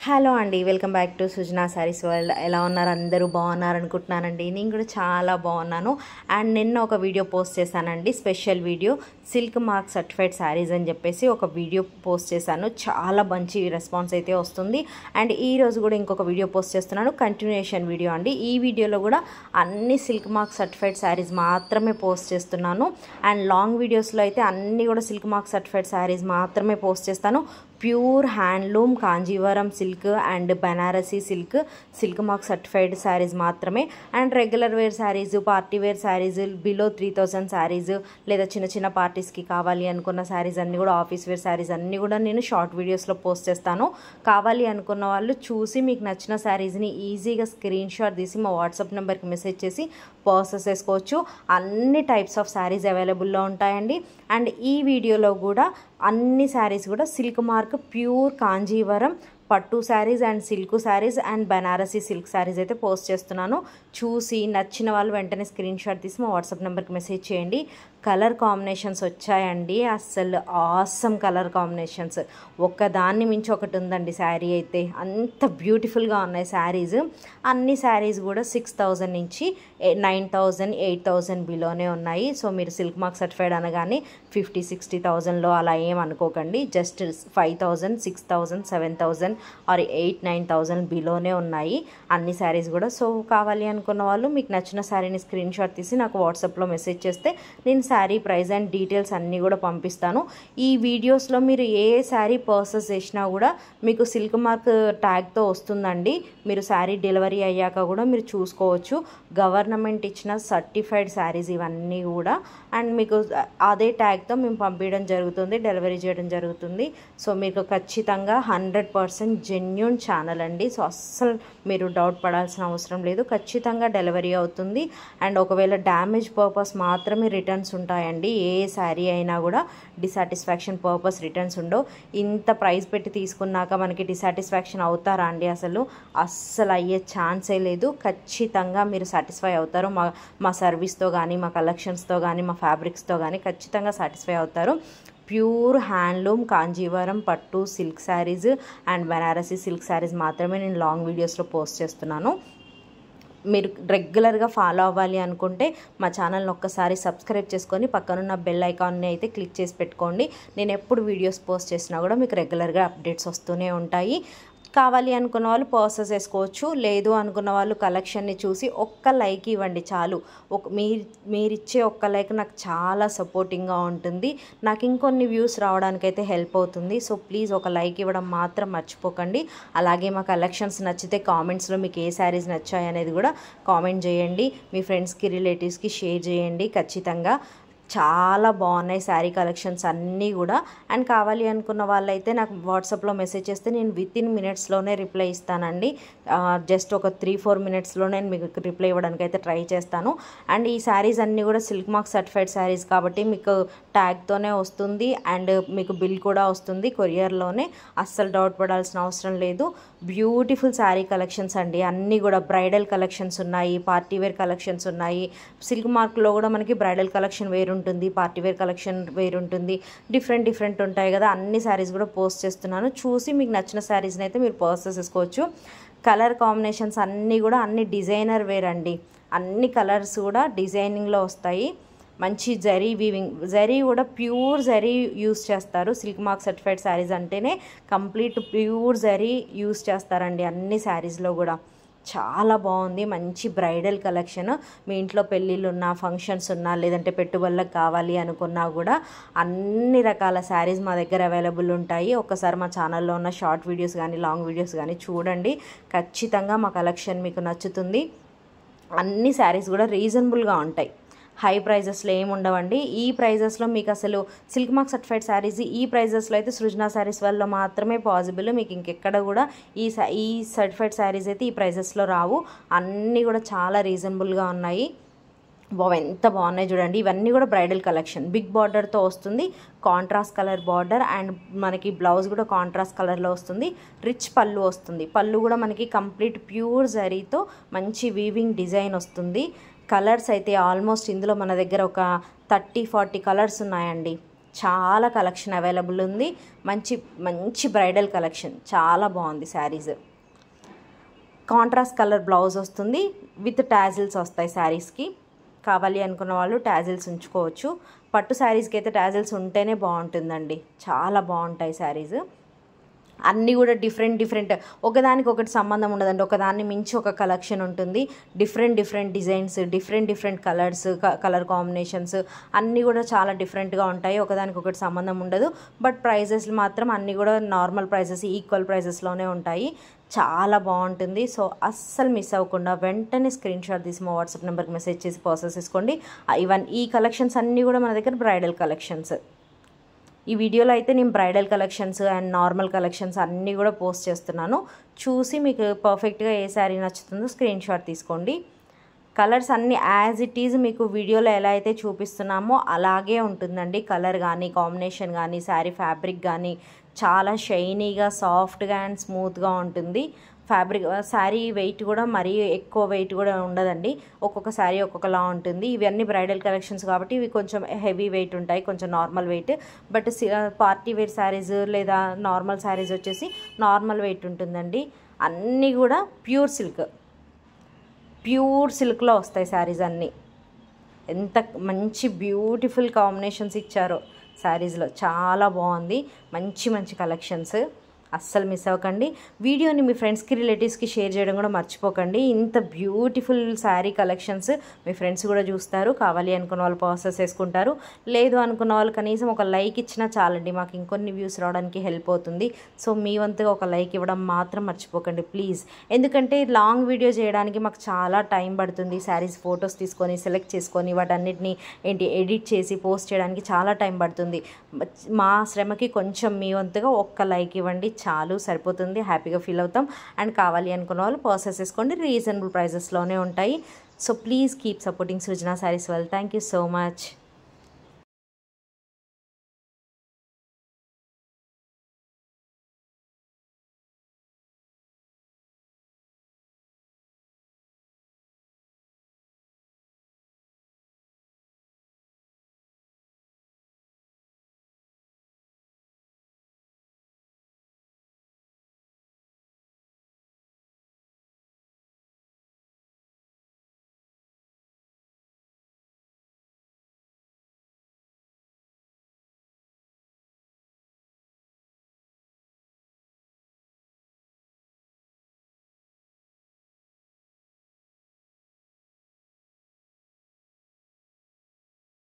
Hello అండి, welcome back to Sujana saris world. ఎలా ఉన్నారు? అందరూ బాగున్నారు అనుకుంటున్నానండి. నేను కూడా చాలా బాగున్నాను. అండ్ నిన్న ఒక వీడియో పోస్ట్ చేశానండి, special video silk mark certified saris అని చెప్పేసి ఒక వీడియో పోస్ట్ చేశాను. చాలా మంచి రెస్పాన్స్ అయితే వస్తుంది. అండ్ ఈ రోజు కూడా ఇంకొక వీడియో పోస్ట్ చేస్తున్నాను, కంటిన్యూషన్ వీడియో అండి. ఈ వీడియోలో కూడా అన్ని సిల్క్ మార్క్ సర్టిఫైడ్ శారీస్ మాత్రమే పోస్ట్ చేస్తున్నాను. అండ్ లాంగ్ వీడియోస్లో అయితే అన్నీ కూడా సిల్క్ మార్క్ సర్టిఫైడ్ శారీస్ మాత్రమే పోస్ట్ చేస్తాను. Pure handloom Kanjeevaram silk and Banarasi silk mark certified saris మాత్రమే. And regular wear saris, party wear saris, below 3000 saris, లేదా చిన్న చిన్న పార్టీస్కి కావాలి అనుకున్న శారీస్ అన్నీ కూడా, ఆఫీస్ వేర్ శారీస్ అన్నీ కూడా నేను షార్ట్ వీడియోస్లో పోస్ట్ చేస్తాను. కావాలి అనుకున్న వాళ్ళు చూసి మీకు నచ్చిన శారీస్ని ఈజీగా స్క్రీన్ షాట్ తీసి మా వాట్సాప్ నెంబర్కి మెసేజ్ చేసి పర్చేస్ చేసుకోవచ్చు. అన్ని టైప్స్ ఆఫ్ శారీస్ అవైలబుల్లో ఉంటాయండి. అండ్ ఈ వీడియోలో కూడా అన్ని శారీస్ కూడా సిల్క్ మార్క్ ప్యూర్ కాంజీవరం పట్టు saris and silk saris and Banarasi silk saris అయితే పోస్ట్ చేస్తున్నాను. చూసి నచ్చిన వాళ్ళు వెంటనే స్క్రీన్ షాట్ తీసి మా వాట్సాప్ నెంబర్కి మెసేజ్ చేయండి. కలర్ కాంబినేషన్స్ వచ్చాయండి, అస్సలు ఆసమ్ కలర్ కాంబినేషన్స్. ఒకదాన్ని మించి ఒకటి ఉందండి శారీ అయితే. అంత బ్యూటిఫుల్గా ఉన్నాయి శారీస్. అన్ని శారీస్ కూడా 6000 నుంచి 9000, 8000 బిలోనే ఉన్నాయి. సో మీరు సిల్క్ మార్క్ సర్టిఫైడ్ అనగానే 50,000-60,000లో అలా ఏం అనుకోకండి. జస్ట్ 5,000, 6,000, 7,000 ఆర్ 8,000-9,000 బిలోనే ఉన్నాయి అన్ని శారీస్ కూడా. సో కావాలి అనుకున్న వాళ్ళు మీకు నచ్చిన శారీని స్క్రీన్ షాట్ తీసి నాకు వాట్సాప్లో మెసేజ్ చేస్తే నేను శారీ ప్రైస్ అండ్ డీటెయిల్స్ అన్నీ కూడా పంపిస్తాను. ఈ వీడియోస్లో మీరు ఏ శారీ పర్చేస్ చేసినా కూడా మీకు సిల్క్ మార్క్ ట్యాగ్తో వస్తుందండి. మీరు శారీ డెలివరీ అయ్యాక కూడా మీరు చూసుకోవచ్చు. గవర్నమెంట్ ఇచ్చిన సర్టిఫైడ్ శారీస్ ఇవన్నీ కూడా. అండ్ మీకు అదే ట్యాగ్తో మేము పంపించడం జరుగుతుంది, డెలివరీ చేయడం జరుగుతుంది. సో మీకు ఖచ్చితంగా 100% జెన్యూన్ ఛానల్ అండి. సో అస్సలు మీరు డౌట్ పడాల్సిన అవసరం లేదు, ఖచ్చితంగా డెలివరీ అవుతుంది. అండ్ ఒకవేళ డ్యామేజ్ పర్పస్ మాత్రమే రిటర్న్స్ ఉంటాయండి. ఏ శారీ అయినా కూడా డిసాటిస్ఫాక్షన్ పర్పస్ రిటర్న్స్ ఉండవు. ఇంత ప్రైస్ పెట్టి తీసుకున్నాక మనకి డిసాటిస్ఫాక్షన్ అవుతారా అండి? అస్సలు అయ్యే ఛాన్సే లేదు. ఖచ్చితంగా మీరు సాటిస్ఫై అవుతారు. మా సర్వీస్తో కానీ, మా కలెక్షన్స్తో కానీ, మా ఫ్యాబ్రిక్స్తో కానీ ఖచ్చితంగా సాటిస్ఫై అవుతారు. ప్యూర్ హ్యాండ్లూమ్ కాంజీవరం పట్టు silk saris and Banarasi silk saris మాత్రమే నేను లాంగ్ వీడియోస్లో పోస్ట్ చేస్తున్నాను. మీరు రెగ్యులర్గా ఫాలో అవ్వాలి అనుకుంటే మా ఛానల్ని ఒక్కసారి సబ్స్క్రైబ్ చేసుకొని పక్కనున్న బెల్ ఐకాన్ని అయితే క్లిక్ చేసి పెట్టుకోండి. నేను ఎప్పుడు వీడియోస్ పోస్ట్ చేసినా కూడా మీకు రెగ్యులర్గా అప్డేట్స్ వస్తూనే ఉంటాయి. కావాలి అనుకున్న వాళ్ళు పర్చేస్ చేసుకోవచ్చు. లేదు అనుకున్న వాళ్ళు కలెక్షన్ని చూసి ఒక్క లైక్ ఇవ్వండి చాలు. మీరిచ్చే ఒక్క లైక్ నాకు చాలా సపోర్టింగ్గా ఉంటుంది, నాకు ఇంకొన్ని వ్యూస్ రావడానికైతే హెల్ప్ అవుతుంది. సో ప్లీజ్ ఒక లైక్ ఇవ్వడం మాత్రం మర్చిపోకండి. అలాగే మా కలెక్షన్స్ నచ్చితే కామెంట్స్లో మీకు ఏ శారీస్ నచ్చాయి అనేది కూడా కామెంట్ చేయండి. మీ ఫ్రెండ్స్కి, రిలేటివ్స్కి షేర్ చేయండి. ఖచ్చితంగా చాలా బాగున్నాయి శారీ కలెక్షన్స్ అన్నీ కూడా. అండ్ కావాలి అనుకున్న వాళ్ళైతే నాకు వాట్సాప్లో మెసేజ్ చేస్తే నేను వితిన్ మినిట్స్లోనే రిప్లై ఇస్తానండి. జస్ట్ ఒక 3-4 మినిట్స్లోనే మీకు రిప్లై ఇవ్వడానికి అయితే ట్రై చేస్తాను. అండ్ ఈ శారీస్ అన్నీ కూడా సిల్క్ మార్క్ సర్టిఫైడ్ శారీస్ కాబట్టి మీకు ట్యాగ్తోనే వస్తుంది. అండ్ మీకు బిల్ కూడా వస్తుంది కొరియర్లోనే. అస్సలు డౌట్ పడాల్సిన అవసరం లేదు. బ్యూటిఫుల్ శారీ కలెక్షన్స్ అండి. అన్నీ కూడా బ్రైడల్ కలెక్షన్స్ ఉన్నాయి, పార్టీ వేర్ కలెక్షన్స్ ఉన్నాయి. సిల్క్ మార్క్లో కూడా మనకి బ్రైడల్ కలెక్షన్ వేరు ఉంటుంది, పార్టీ వేర్ కలెక్షన్ వేరు ఉంటుంది, డిఫరెంట్ ఉంటాయి కదా. అన్ని శారీస్ కూడా పోస్ట్ చేస్తున్నాను. చూసి మీకు నచ్చిన శారీస్ని అయితే మీరు పర్చేస్ చేసుకోవచ్చు. కలర్ కాంబినేషన్స్ అన్నీ కూడా అన్ని డిజైనర్ వేర్ అండి. అన్ని కలర్స్ కూడా డిజైనింగ్లో వస్తాయి. మంచి జరీ వీవింగ్, జరీ కూడా ప్యూర్ జరీ యూస్ చేస్తారు. సిల్క్ మార్క్ సర్టిఫైడ్ శారీస్ అంటేనే కంప్లీట్ ప్యూర్ జరీ యూస్ చేస్తారండి అన్ని శారీస్లో కూడా. చాలా బాగుంది, మంచి బ్రైడల్ కలెక్షన్. మీ ఇంట్లో పెళ్ళిళ్ళు ఉన్నా, ఫంక్షన్స్ ఉన్నా, లేదంటే పెట్టుబడులకు కావాలి అనుకున్నా కూడా అన్ని రకాల శారీస్ మా దగ్గర అవైలబుల్ ఉంటాయి. ఒక్కసారి మా ఛానల్లో ఉన్న షార్ట్ వీడియోస్ కానీ, లాంగ్ వీడియోస్ కానీ చూడండి. ఖచ్చితంగా మా కలెక్షన్ మీకు నచ్చుతుంది. అన్ని శారీస్ కూడా రీజనబుల్గా ఉంటాయి, హై ప్రైజెస్లో ఏమి ఉండవండి. ఈ ప్రైజెస్లో మీకు అసలు సిల్క్ మార్క్ సర్టిఫైడ్ శారీస్ ఈ ప్రైజెస్లో అయితే సృజనా శారీస్ వల్ల మాత్రమే పాసిబుల్. మీకు ఇంకెక్కడ కూడా ఈ సర్టిఫైడ్ శారీస్ అయితే ఈ ప్రైజెస్లో రావు. అన్నీ కూడా చాలా రీజనబుల్గా ఉన్నాయి. ఎంత బాగున్నాయి చూడండి. ఇవన్నీ కూడా బ్రైడల్ కలెక్షన్, బిగ్ బార్డర్తో వస్తుంది, కాంట్రాస్ట్ కలర్ బార్డర్. అండ్ మనకి బ్లౌజ్ కూడా కాంట్రాస్ట్ కలర్లో వస్తుంది. రిచ్ పళ్ళు వస్తుంది. పళ్ళు కూడా మనకి కంప్లీట్ ప్యూర్ జరీతో మంచి వీవింగ్ డిజైన్ వస్తుంది. కలర్స్ అయితే ఆల్మోస్ట్ ఇందులో మన దగ్గర ఒక 30-40 కలర్స్ ఉన్నాయండి. చాలా కలెక్షన్ అవైలబుల్ ఉంది. మంచి మంచి బ్రైడల్ కలెక్షన్, చాలా బాగుంది శారీస్. కాంట్రాస్ట్ కలర్ బ్లౌజ్ వస్తుంది, విత్ టాజిల్స్ వస్తాయి శారీస్కి. కావాలి అనుకున్న వాళ్ళు టాజిల్స్ ఉంచుకోవచ్చు. పట్టు శారీస్కి అయితే టాజిల్స్ ఉంటేనే బాగుంటుందండి, చాలా బాగుంటాయి శారీస్. అన్నీ కూడా డిఫరెంట్ ఒకదానికి ఒకటి సంబంధం ఉండదండి. ఒకదాన్ని మించి ఒక కలెక్షన్ ఉంటుంది. Different designs, different colours, colour combinations అన్నీ కూడా చాలా డిఫరెంట్గా ఉంటాయి. ఒకదానికి ఒకటి సంబంధం ఉండదు. బట్ ప్రైజెస్ మాత్రం అన్నీ కూడా నార్మల్ ప్రైజెస్, ఈక్వల్ ప్రైజెస్లోనే ఉంటాయి. చాలా బాగుంటుంది. సో అస్సలు మిస్ అవ్వకుండా వెంటనే స్క్రీన్ షాట్ తీసి మా వాట్సాప్ నెంబర్కి మెసేజ్ చేసి ప్రాసెస్ చేసుకోండి. ఈవెన్ ఈ కలెక్షన్స్ అన్నీ కూడా మన దగ్గర బ్రైడల్ కలెక్షన్స్. ఈ వీడియోలో అయితే నేను bridal collections and normal collections అన్నీ కూడా పోస్ట్ చేస్తున్నాను. చూసి మీకు పర్ఫెక్ట్గా ఏ శారీ నచ్చుతుందో స్క్రీన్ షాట్ తీసుకోండి. కలర్స్ అన్నీ యాజ్ ఇట్ ఈజ్ మీకు వీడియోలో ఎలా అయితే చూపిస్తున్నామో అలాగే ఉంటుందండి. కలర్ కానీ, కాంబినేషన్ కానీ, శారీ ఫ్యాబ్రిక్ కానీ చాలా షైనీగా, సాఫ్ట్గా అండ్ స్మూత్గా ఉంటుంది. ఫ్యాబ్రిక్ శారీ వెయిట్ కూడా మరీ ఎక్కువ వెయిట్ కూడా ఉండదండి. ఒక్కొక్క శారీ ఒక్కొక్కలా ఉంటుంది. ఇవన్నీ బ్రైడల్ కలెక్షన్స్ కాబట్టి ఇవి కొంచెం హెవీ వెయిట్ ఉంటాయి, కొంచెం normal weight. But party wear sarees లేదా నార్మల్ శారీస్ వచ్చేసి నార్మల్ వెయిట్ ఉంటుందండి. అన్నీ కూడా ప్యూర్ సిల్క్లో వస్తాయి శారీస్ అన్నీ. ఎంత మంచి బ్యూటిఫుల్ కాంబినేషన్స్ ఇచ్చారో శారీస్లో, చాలా బాగుంది. మంచి కలెక్షన్స్, అస్సలు మిస్ అవ్వకండి. వీడియోని మీ ఫ్రెండ్స్కి, రిలేటివ్స్కి షేర్ చేయడం కూడా మర్చిపోకండి. ఇంత బ్యూటిఫుల్ శారీ కలెక్షన్స్ మీ ఫ్రెండ్స్ కూడా చూస్తారు. కావాలి అనుకున్న వాళ్ళు ప్రాసెస్ చేసుకుంటారు. లేదు అనుకున్న వాళ్ళు కనీసం ఒక లైక్ ఇచ్చినా చాలండి, మాకు ఇంకొన్ని వ్యూస్ రావడానికి హెల్ప్ అవుతుంది. సో మీ వంతుగా ఒక లైక్ ఇవ్వడం మాత్రం మర్చిపోకండి ప్లీజ్. ఎందుకంటే లాంగ్ వీడియో చేయడానికి మాకు చాలా టైం పడుతుంది. శారీస్ ఫొటోస్ తీసుకొని సెలెక్ట్ చేసుకొని వాటన్నిటిని ఎడిట్ చేసి పోస్ట్ చేయడానికి చాలా టైం పడుతుంది. మా శ్రమకి కొంచెం మీ వంతుగా ఒక్క లైక్ ఇవ్వండి చాలు, సరిపోతుంది. హ్యాపీగా ఫీల్ అవుతాం. అండ్ కావాలి అనుకున్న వాళ్ళు ప్రాసెస్ చేసుకోండి, రీజనబుల్ ప్రైజెస్లోనే ఉంటాయి. So please keep supporting Srujana sarees world. Thank you so much.